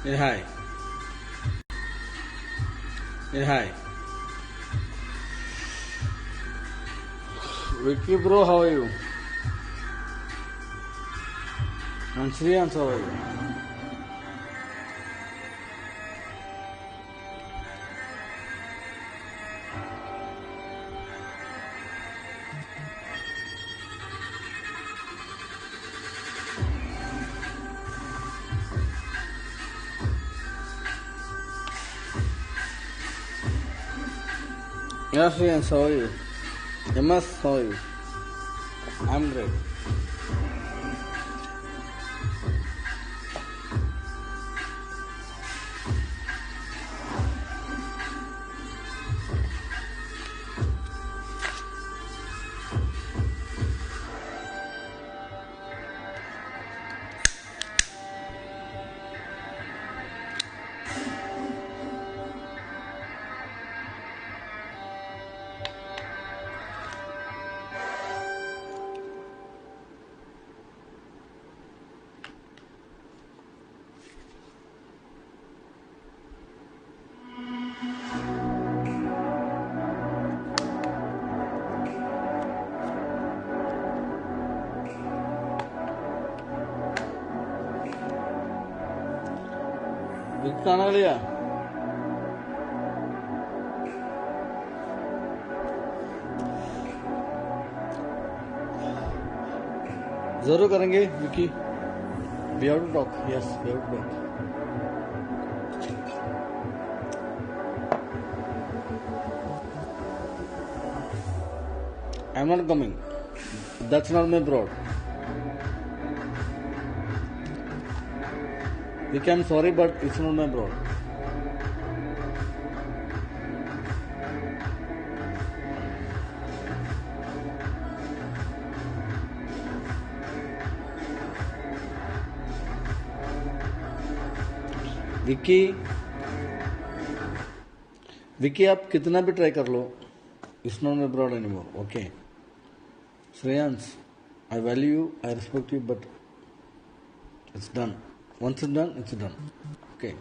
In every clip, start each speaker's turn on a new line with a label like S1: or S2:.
S1: Hey, hi. Hey, hi. Vicky bro, how are you? And Shriyans, how are you? Yeah, Shriyans, how are you? MS, how are you? I'm great. Vicky खाना लिया? जरूर करेंगे Vicky. We have to talk. Yes, we have to talk. I'm not coming. That's not my broad. Vicky, I'm sorry, but it's not my broad. Vicky Vicky आप कितना भी try कर लो, it's not my broad anymore. Okay Shreyansh, I value you, I respect you, but it's done. Once it's done, it's done. Okay.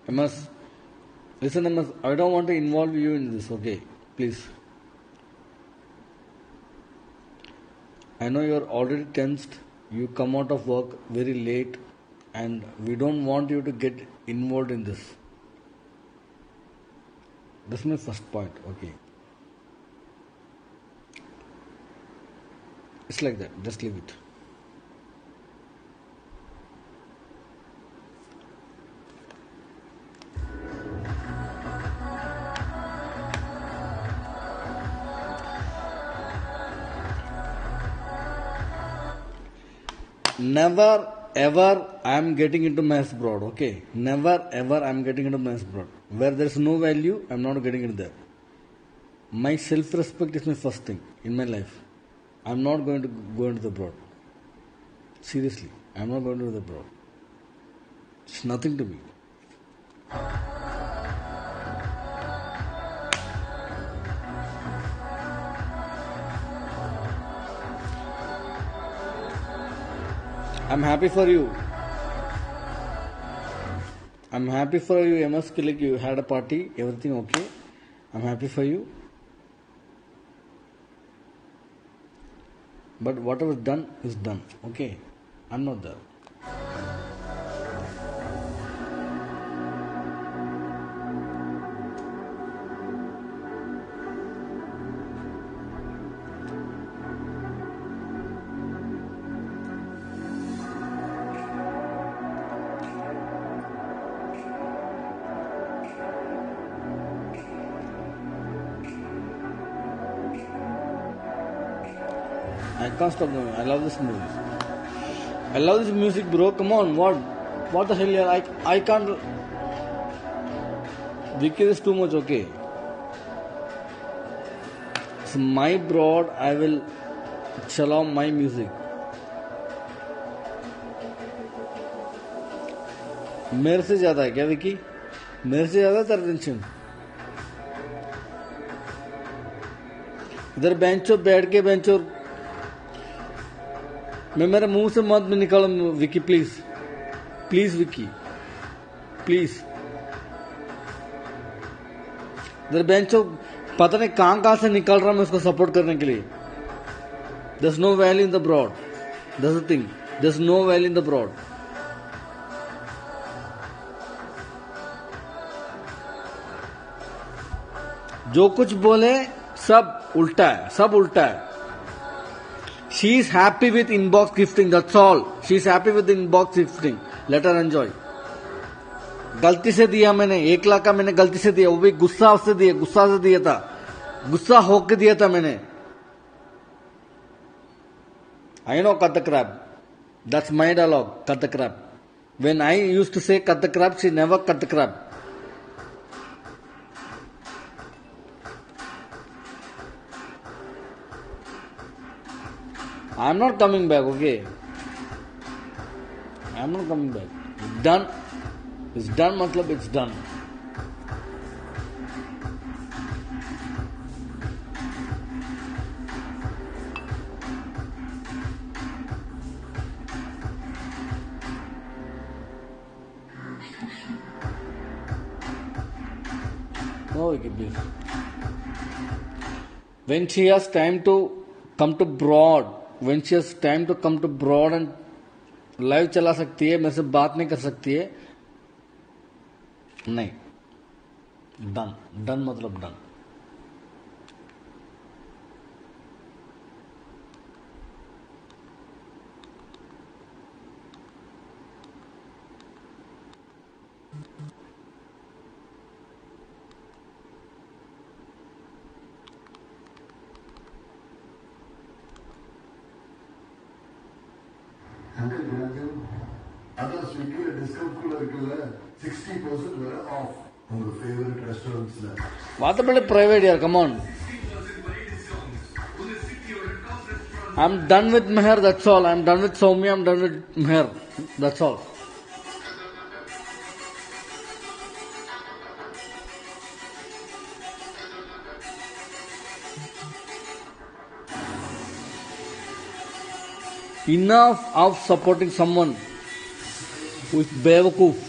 S1: MS, listen, MS, I don't want to involve you in this, okay? Please. I know you're already tensed, you come out of work very late, and we don't want you to get involved in this. That's my first point, okay? It's like that, just leave it. Never ever I am getting into mass broad, okay? Never ever I am getting into mass broad. Where there is no value, I am not getting into there. My self respect is my first thing in my life. I am not going to go into the broad. Seriously, I am not going to the broad. It's nothing to me. I'm happy for you. I'm happy for you, MS. Like you had a party, everything okay. I'm happy for you. But whatever done is done, okay? I'm not there. I can't stop doing it. I love this music. I love this music, bro. Come on, what the hell? Yeah, I can't. Vicky is too much, okay? It's my broad. I will chalao my music. मेरे से ज्यादा है क्या विकी? मेरे से ज्यादा तेरा tension? इधर बेंचो बैठ के बेंचो मैं मेरे मुंह से मत निकाल Vicky, please please Vicky please. इधर बेंचो पता नहीं कहां से निकल रहा मैं उसको सपोर्ट करने के लिए। There's no value in the broad. That's the thing. There's no value in the broad. जो कुछ बोले सब उल्टा है, सब उल्टा है। She is happy with inbox gifting, that's all. She is happy with inbox gifting. Let her enjoy. गलती से दिया मैंने, 1 लाख का मैंने गलती से दिया, वो भी गुस्सा से दिया था, गुस्सा होके दिया था मैंने। I know cut the crap. That's my dialogue, cut the crap. When I used to say cut the crap, she never cut the crap. I'm not coming back, okay? I'm not coming back. It's done. It's done, matlab it's done. No, Vicky, please. When she has time to come to broad, when she has time to come to broad and live चला सकती है, मेरे से बात नहीं कर सकती है, नहीं, डन, डन मतलब डन।
S2: அதான் ஸ்விக்கில டிஸ்கவுண்ட் கூட இருக்குல்ல 60% வரை ஆஃப் உங்க favourite ரெஸ்டாரண்ட்ஸ்ல
S1: வாத்தப்பள்ளி private yaar, come on. I'm done with Meher, that's all. I'm done with Soumya, I'm done with Meher, that's all. Enough of supporting someone who is bewakoof.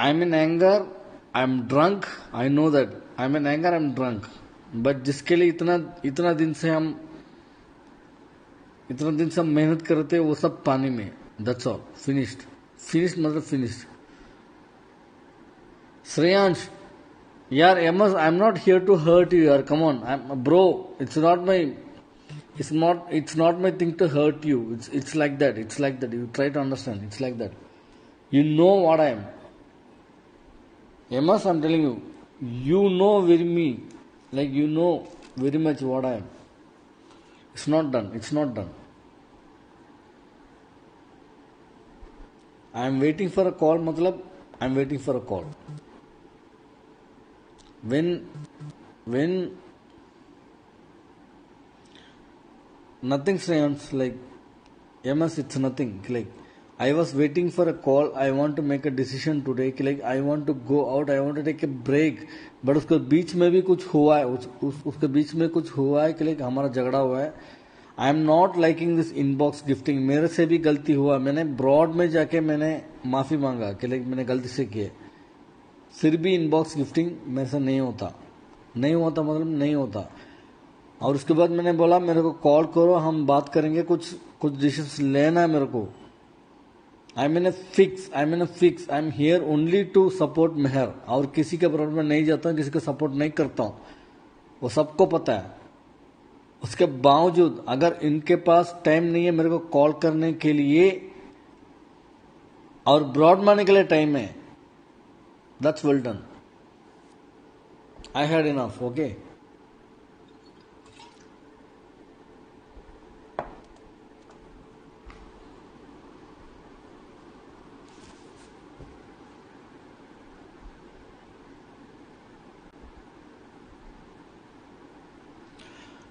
S1: I'm in anger, I'm drunk, I know that. I'm in anger, I'm drunk. But जिसके लिए इतना दिन से हम मेहनत करते हैं वो सब पानी में. That's all. Finished मतलब finished. Shreyansh, यार MS, I am not here to hurt you यार, come on bro, it's not my thing to hurt you, it's like that, you try to understand, it's like that, you know what I am, MS, I am telling you, you know very me, like you know very much what I am, it's not done, I am waiting for a call, मतलब I am waiting for a call. When nothing Shreyansh, like MS, it's nothing, like I was waiting for a call, I want to make a decision today, like I want to go out, I want to take a break, but उसके बीच में भी कुछ हुआ है, उसके बीच में कुछ हुआ है कि like हमारा झगड़ा हुआ है. आई am not liking this inbox gifting, मेरे से भी गलती हुआ, मैंने ब्रॉड में जाके मैंने माफी मांगा कि like मैंने गलती से किया, फिर भी इनबॉक्स गिफ्टिंग मेरे से नहीं होता मतलब नहीं होता. और उसके बाद मैंने बोला मेरे को कॉल करो, हम बात करेंगे, कुछ डिसीजन लेना है मेरे को. I am in fix, I am here only to support Mehar, और किसी के बराबर में नहीं जाता हूँ, किसी को सपोर्ट नहीं करता हूँ, वो सबको पता है. उसके बावजूद अगर इनके पास टाइम नहीं है मेरे को कॉल करने के लिए और ब्रॉड मारने के लिए टाइम है, that's well done. I had enough, okay?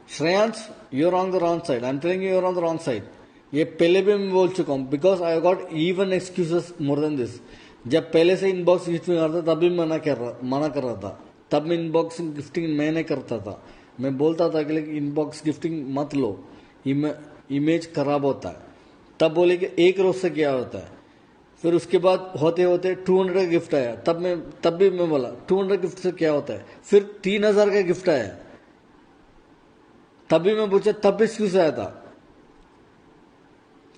S1: Shreyansh, you're on the wrong side. I'm telling you, you're on the wrong side. ये पहले भी मैं बोल चुका हूं, because I got even excuses more than this. जब पहले से इनबॉक्स गिफ्टिंग करता तब भी मना कर रहा था, तब मैं इनबॉक्स गिफ्टिंग मैं नहीं करता था। मैं बोलता था कि इनबॉक्स गिफ्टिंग मत लो, इमेज खराब होता है। तब बोले कि एक रोज से क्या होता है। फिर उसके बाद होते होते 200 का गिफ्ट आया, तब भी मैं बोला 200 गिफ्ट से क्या होता है। फिर 3000 का गिफ्ट आया, तब भी मैं पूछा, तब भी एक्सक्यूज आया था।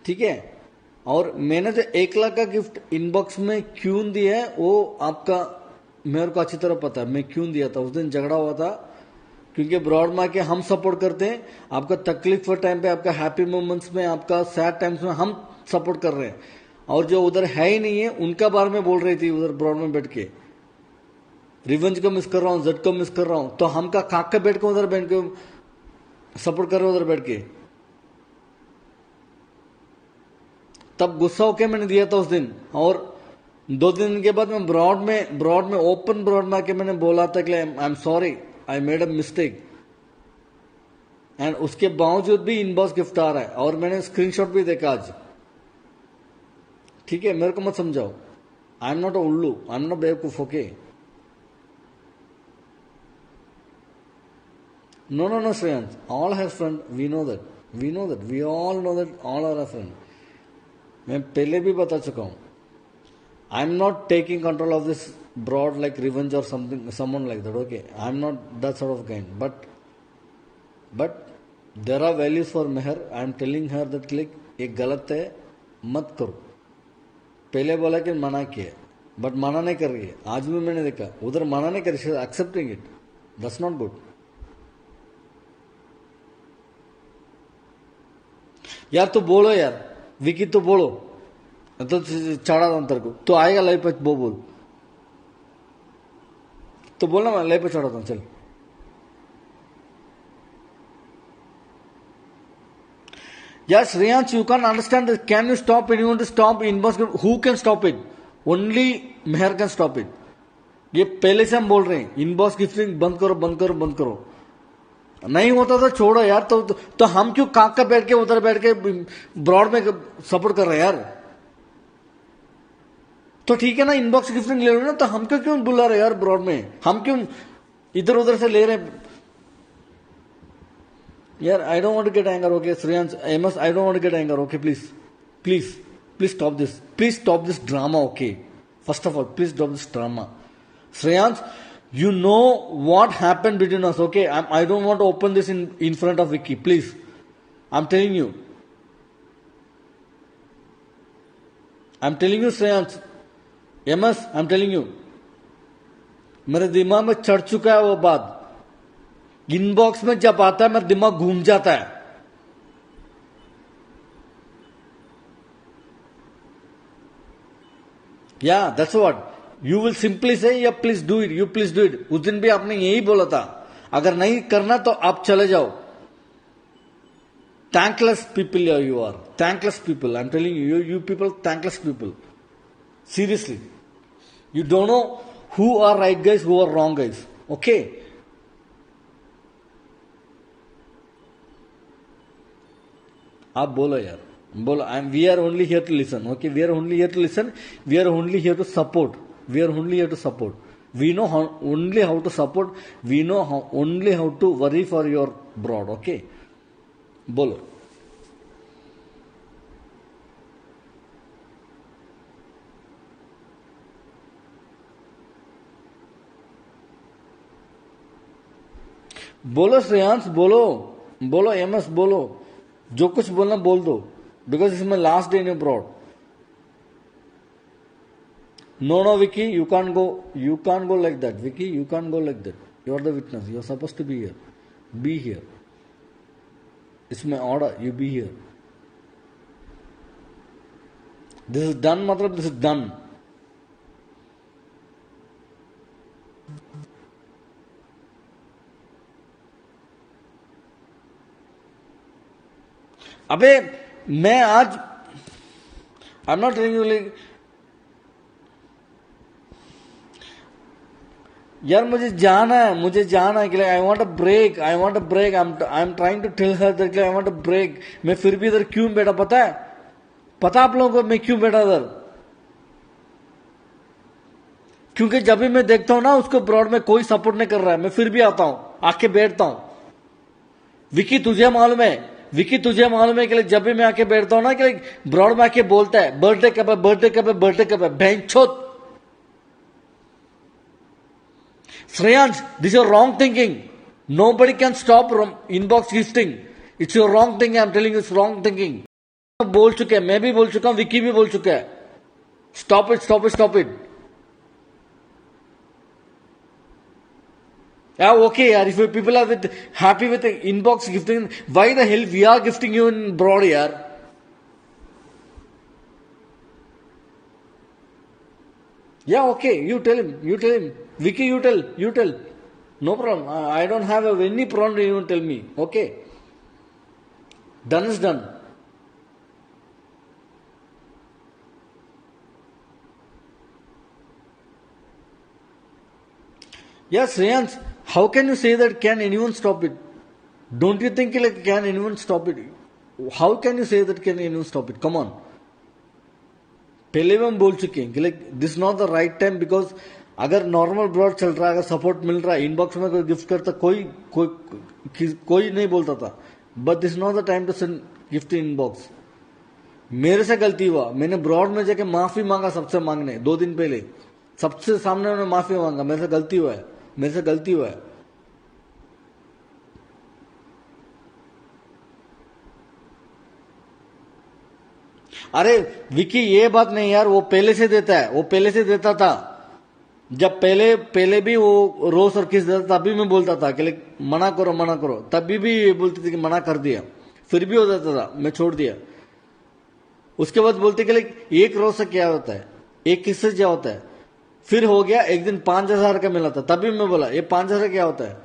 S1: ठीक है, और मैंने जो 1 लाख का गिफ्ट इनबॉक्स में क्यों दिया है वो आपका मेरे को अच्छी तरह पता है। मैं क्यों दिया था, उस दिन झगड़ा हुआ था, क्योंकि ब्रॉड माँ के हम सपोर्ट करते हैं। आपका तकलीफ के टाइम पे, आपका हैप्पी मोमेंट्स में, आपका सैड टाइम्स में हम सपोर्ट कर रहे हैं। और जो उधर है ही नहीं है उनका बारे में बोल रही थी उधर ब्रॉड में बैठ के, रिवेंज को मिस कर रहा हूं, जट को मिस कर रहा हूं, तो हम का खाक के बैठ के उधर बैठ के सपोर्ट कर रहे उधर बैठ के। तब गुस्सा होके मैंने दिया था उस दिन। और 2 दिन के बाद मैं ब्रॉड में ओपन ब्रॉड में आके मैंने बोला था कि I am sorry, I made a mistake. And उसके बावजूद भी इनबॉक्स गिफ्ट आ रहा है, और मैंने स्क्रीनशॉट भी देखा आज। ठीक है, मेरे को मत समझाओ, आई एम नॉट अ उल्लू, आई एम नॉट बेवकूफ। Okay, no Shreyans, all have friend, we know that, we all know that, all are a friend। मैं पहले भी बता चुका हूं, I am not taking control of this broad like revenge और something someone like that. Okay, I am not that sort of kind, but there are values for Mehar. I am telling her that like ये गलत है, मत करो। पहले बोला कि मना किया, बट मना नहीं कर रही है। आज भी मैंने देखा उधर मना नहीं कर रही, accepting it, that's not good. यार तो बोलो यार, विकी तो बोलो, तो चढ़ा था अंतर को, तो आएगा लाइव पे, वो बोल तो बोलना, मैं लाइव पे चढ़ा था। चल यार Shreyansh, you can understand, can you stop it, you want to stop inbox, who can stop it, only Mehar can stop it. ये पहले से हम बोल रहे हैं इनबॉक्स गिफ्टिंग बंद करो, बंद करो, बंद करो। नहीं होता तो छोड़ो यार, तो हम क्यों काक का बैठ के उधर बैठ के ब्रॉड में सपोर्ट कर रहे हैं यार। तो ठीक है ना, इनबॉक्स गिफ्टिंग ले लो ना, तो हमको क्यों बुला रहे यार ब्रॉड में, हम क्यों इधर उधर से ले रहे यार। I don't want to get anger, okay Shreyansh, MS, I don't want to get anger, okay please stop this drama, okay. First of all please stop this drama. Shreyans, you know what happened between us, okay? I don't want to open this in front of Vicky, please. I'm telling you. Shreyans. MS, I'm telling you. मेरे दिमाग में चढ़ चुका है वो बात। Inbox में जब आता है मेरा दिमाग घूम जाता है। Yeah, that's what. You will simply say, yeah, please do it, you please do it. उस दिन भी आपने यही बोला था, अगर नहीं करना तो आप चले जाओ। Thankless people you are. Thankless people. I'm telling you, you people, thankless people. Seriously. You don't know who are right guys, who are wrong guys. Okay? आप बोलो यार, बोलो। We are only here to listen. Okay? We are only here to listen. We are only here to support. We are only here to support. We know only how to support. We know only how to worry for your broad. Okay? बोलो। बोलो श्रेयांश, बोलो MS, बोलो, जो कुछ बोलना बोल दो, because is my last day in your broad. No, Vicky, you can't go like that. Vicky, you can't go like that. You are the witness. You are supposed to be here. Be here. It's my order. You be here. This is done, matlab this is done. अबे मैं आज, I'm not telling you like, यार मुझे जाना है कि I want a break, I am trying to tell her that I want a break. मैं फिर भी इधर क्यों बैठा पता आप लोगों को मैं क्यों बैठा इधर? क्योंकि जब भी मैं देखता हूं ना उसको ब्रॉड में कोई सपोर्ट नहीं कर रहा है, मैं फिर भी आता हूं, आके बैठता हूं। विकी तुझे मालूम है कि जब भी मैं आके बैठता हूं ना कि ब्रॉड में आके बोलता है बर्थडे कब है बेंचोत। Shreyansh, this your wrong thinking. Nobody can stop inbox gifting. It's your wrong thinking, I am telling it's wrong thinking. बोल चुके हैं, मैं भी बोल चुका हूं, विकी भी बोल चुका है। Stop it. Yeah, okay, yaar. If people are happy with inbox gifting, why the hell we are gifting you in broad, yaar? Yeah, okay. You tell him. Vicky, you tell. No problem. I don't have any problem. You tell me. Okay. Done is done. Yes, Shreyans. How can you say that? Can anyone stop it? Don't you think like can anyone stop it? How can you say that? Can anyone stop it? Come on. पहले भी हम बोल चुके हैं कि like this not the right time, because अगर normal broad चल रहा है, अगर सपोर्ट मिल रहा है, इनबॉक्स में कोई गिफ्ट करता कोई नहीं बोलता था, but this not the time to send gift in inbox. मेरे से गलती हुआ, मैंने ब्रॉड में जाके माफी मांगा सबसे मांगने 2 दिन पहले, सबसे सामने उन्होंने माफी मांगा, मेरे से गलती हुआ है। अरे विकी ये बात नहीं यार, वो पहले से देता था। जब पहले भी वो रोज और किस देता, तभी मैं बोलता था कि मना करो, तभी भी बोलते थे कि मना कर दिया, फिर भी हो जाता था, मैं छोड़ दिया। उसके बाद बोलते कि एक रोज से क्या होता है, एक किस से क्या होता है। फिर हो गया, एक दिन 5,000 का मिला था, तभी मैं बोला ये 5,000 क्या होता है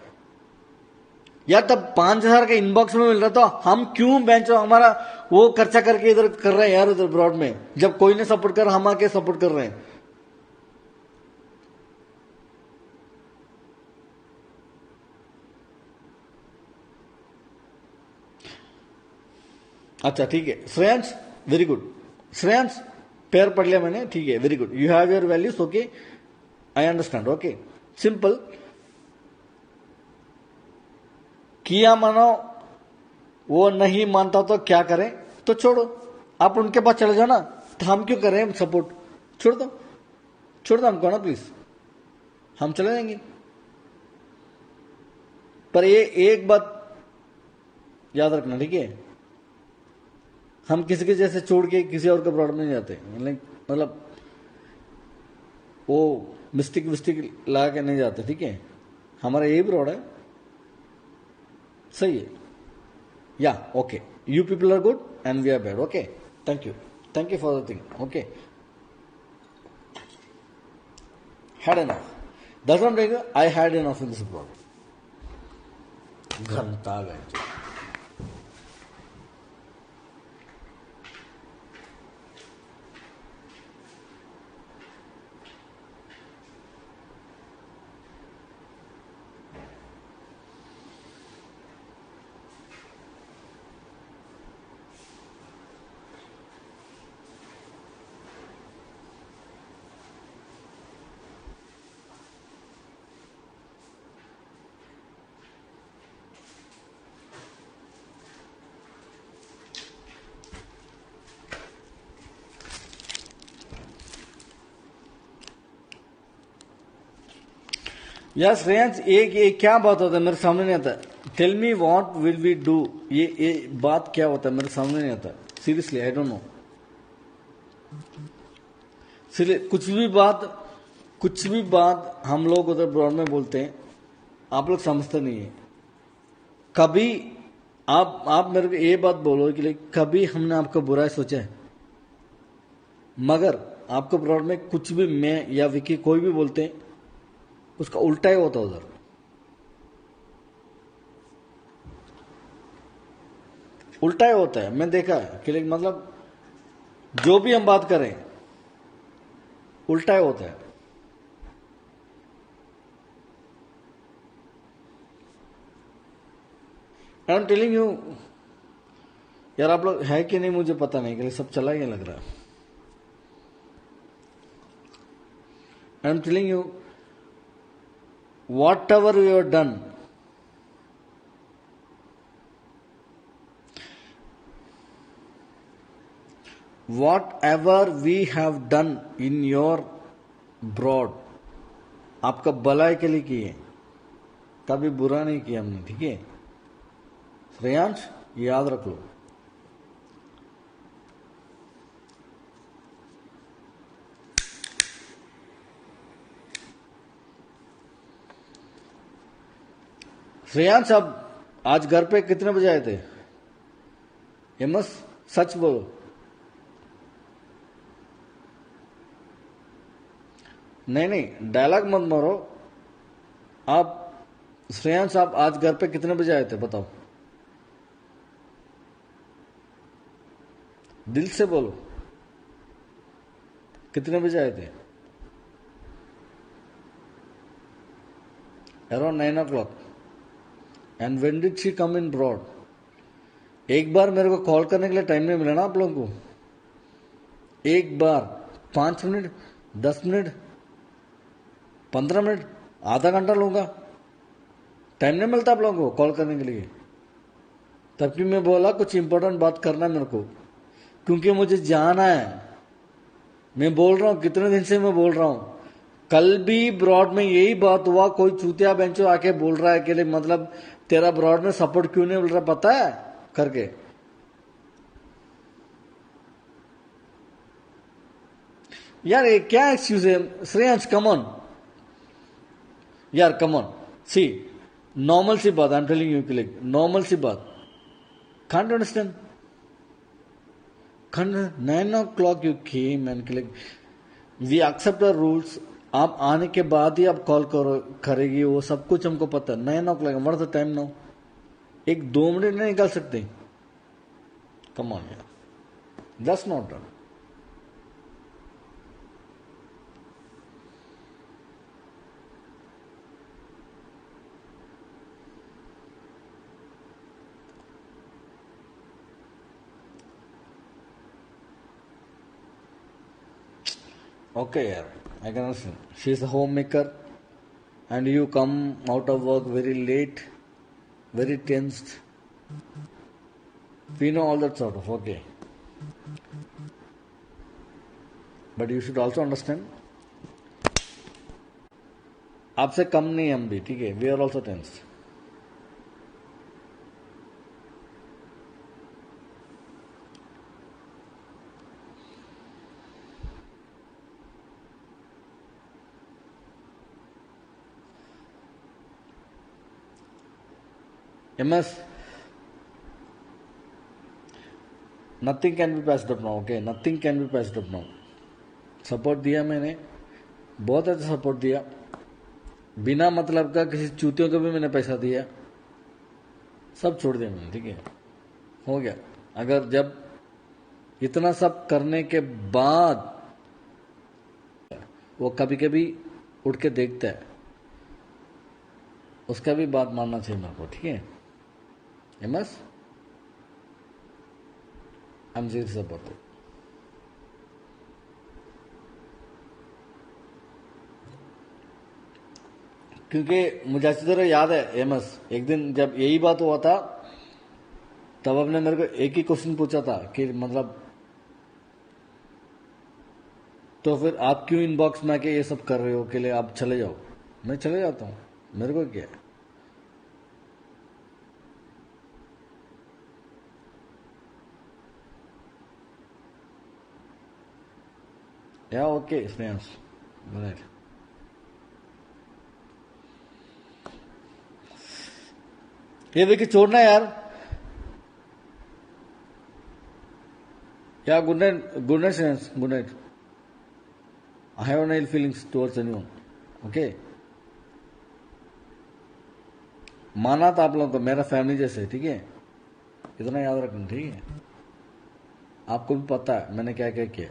S1: यार। तब 5,000 का इनबॉक्स में मिल रहा था, हम क्यों बेंच हमारा वो खर्चा करके इधर कर रहे हैं यार, उधर ब्रॉड में जब कोई नहीं सपोर्ट कर, हम आके सपोर्ट कर रहे हैं। अच्छा ठीक है श्रेयांश, वेरी गुड श्रेयांश, पैर पढ़ लिया मैंने, ठीक है, very good, you have your values, okay, I understand, okay, simple. किया मानो, वो नहीं मानता तो क्या करें, तो छोड़ो, आप उनके पास चले जाओ ना, तो हम क्यों करें सपोर्ट, छोड़ दो हमको ना प्लीज, हम चले जाएंगे। पर ये एक बात याद रखना, ठीक है, हम किसी के जैसे छोड़ के किसी और के प्रॉब्लम नहीं जाते, मतलब वो मिस्टेक लगा के नहीं जाते, ठीक है, हमारा यही ब्रॉड है, सही है, या okay, you people are good and we are bad, okay, thank you for the thing, okay, had enough, that's what I said, I had enough in this broad, घंटा गए। यार श्रेयांश, एक क्या बात होता है मेरे सामने नहीं आता, tell me what will we do, ये बात क्या होता है मेरे सामने नहीं आता, सीरियसली आई डोंट नो। कुछ भी बात हम लोग उधर ब्रॉड में बोलते हैं, आप लोग समझते नहीं है। कभी आप मेरे को ये बात बोलो कि कभी हमने आपका बुरा सोचा है, मगर आपको ब्रॉड में कुछ भी मैं या विकी कोई भी बोलते हैं, उसका उल्टा ही होता उधर, उल्टा ही होता है, मैं देखा है कि मतलब जो भी हम बात करें उल्टा ही होता है। आई एम टेलिंग यू यार, आप लोग है कि नहीं मुझे पता नहीं, कि सब चला ही लग रहा है। आई am telling you what ever you have done, whatever we have done in your broad, आपका भलाई के लिए किए, कभी बुरा नहीं किया हमने, ठीक है श्रेयांश, याद रख लो। श्रेयांश, अब आज घर पे कितने बजे आए थे? एमएस सच बोलो। नहीं नहीं, डायलॉग मत मारो आप। श्रेयांश, आप आज घर पे कितने बजे आए थे बताओ, दिल से बोलो, कितने बजे आए थे? Around 9 o'clock। And when did she come in broad? एक बार मेरे को कॉल करने के लिए टाइम नहीं मिला ना आप लोगों को? एक बार 5 मिनट, 10 मिनट, 15 मिनट, आधा घंटा लूंगा, टाइम नहीं मिलता आप लोगों को कॉल करने के लिए। तभी मैं बोला कुछ इंपॉर्टेंट बात करना है मेरे को, क्योंकि मुझे जाना है। मैं बोल रहा हूं, कितने दिन से मैं बोल रहा हूं। कल भी ब्रॉड में यही बात हुआ, कोई चूतिया बेंचो आके बोल रहा है कि मतलब तेरा ब्रॉड में सपोर्ट क्यों नहीं मिल रहा पता है करके। यार ये क्या एक्सक्यूज है श्रेयांश, कम ऑन यार, कम ऑन। सी नॉर्मल सी बात, I am telling you, click normal सी बात, can't understand. 9 o'clock you came and click, we accept the rules. आप आने के बाद ही आप कॉल करेगी, वो सब कुछ हमको पता है। 9 o'clock, what is the time now? 1-2 minute नहीं निकाल सकते? कम ऑन यार, that's not done. Okay, yeah, I can understand. She's a homemaker, and you come out of work very late, very tensed. We know all that sort of, okay. But you should also understand, आपसे कम नहीं हम भी, ठीक है? We are also tensed. MS, nothing can be passed up now, okay? Nothing can be passed up now. Support दिया मैंने, बहुत अच्छा सपोर्ट दिया, बिना मतलब का किसी चूतियों को भी मैंने पैसा दिया, सब छोड़ दिया मैंने, ठीक है? हो गया। अगर जब इतना सब करने के बाद वो कभी कभी उठ के देखता है, उसका भी बात मानना चाहिए मेरे को, ठीक है? MS, I am serious about it. क्योंकि मुझे अच्छी तरह याद है एमएस, एक दिन जब यही बात हुआ था, तब आपने मेरे को एक ही क्वेश्चन पूछा था कि मतलब तो फिर आप क्यों इनबॉक्स में आके ये सब कर रहे हो, के लिए आप चले जाओ। मैं चले जाता हूं, मेरे को क्या है। या ओके श्रेयांश, गुड। ये देखिए छोड़ना यार। या good night, good night Shreyansh, good night. I have no ill feelings towards anyone, okay? माना था आप लोगों को मेरा फैमिली जैसे, ठीक है? इतना याद रखना, ठीक है? आपको भी पता है मैंने क्या क्या किया।